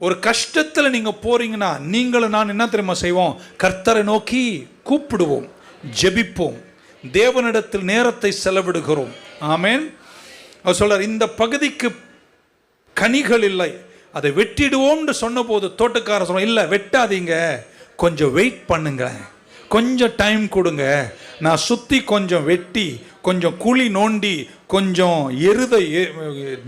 ஒரு கஷ்டத்தில் நீங்க போறீங்கன்னா நீங்களும் நான் என்ன தெரியுமா செய்வோம்? கர்த்தரை நோக்கி கூப்பிடுவோம், ஜெபிப்போம், தேவனிடத்தில் நேரத்தை செலவிடுகிறோம். ஆமென். அவர் சொல்றார், இந்த பகுதிக்கு கனிகள் இல்லை, அதை வெட்டிடுவோம்னு சொன்ன போது தோட்டக்காரர் சொல்ல, இல்லை வெட்டாதீங்க, கொஞ்சம் வெயிட் பண்ணுங்க, கொஞ்சம் டைம் கொடுங்க, நான் சுற்றி கொஞ்சம் வெட்டி கொஞ்சம் குழி நோண்டி கொஞ்சம்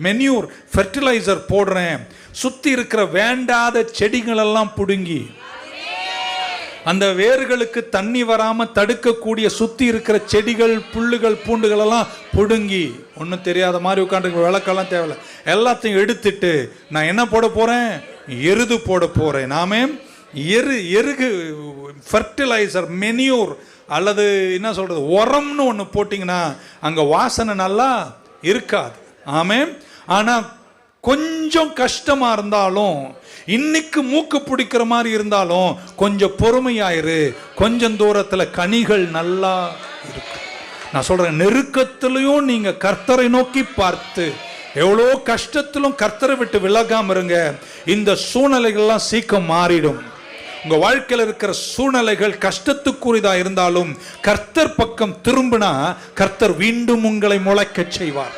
மென்யூர் ஃபெர்டிலைசர் போடுறேன், சுற்றி இருக்கிற வேண்டாத செடிகளெல்லாம் பிடுங்கி அந்த வேர்களுக்கு தண்ணி வராமல் தடுக்கக்கூடிய சுற்றி இருக்கிற செடிகள் புல்லுகள் பூண்டுகள் எல்லாம் பிடுங்கி, ஒன்றும் தெரியாத மாதிரி உட்காந்துருக்க விளக்கெல்லாம் தேவையில்லை, எல்லாத்தையும் எடுத்துட்டு நான் என்ன போட போகிறேன்? எருது போட போகிறேன். நாமே எருகு ஃபெர்டிலைசர் மென்யூர் அல்லது என்ன சொல்கிறது உரம்னு ஒன்று போட்டிங்கன்னா அங்கே வாசனை நல்லா இருக்காது. ஆமென். ஆனால் கொஞ்சம் கஷ்டமாக இருந்தாலும், இன்னைக்கு மூக்கு பிடிக்கிற மாதிரி இருந்தாலும் கொஞ்சம் பொறுமையாயிரு, கொஞ்சம் தூரத்தில் கனிகள் நல்லா இருக்கு. நான் சொல்கிறேன், நெருக்கத்திலையும் நீங்கள் கர்த்தரை நோக்கி பார்த்து, எவ்வளோ கஷ்டத்திலும் கர்த்தரை விட்டு விலகாம இருங்க. இந்த சூழ்நிலைகள்லாம் சீக்கிரம் மாறிடும். உங்கள் வாழ்க்கையில் இருக்கிற சூழ்நிலைகள் கஷ்டத்துக்குரியதாக இருந்தாலும் கர்த்தர் பக்கம் திரும்பினா கர்த்தர் வீண்டும் உங்களை முளைக்க செய்வார்,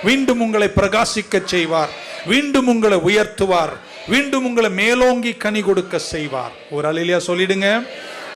வீண்டும் உங்களை பிரகாசிக்க செய்வார், வீண்டும் உங்களை உயர்த்துவார், மீண்டும் உங்களை மேலோங்கி கனி கொடுக்க செய்வார். ஒரு அல்லேலூயா சொல்லிடுங்க.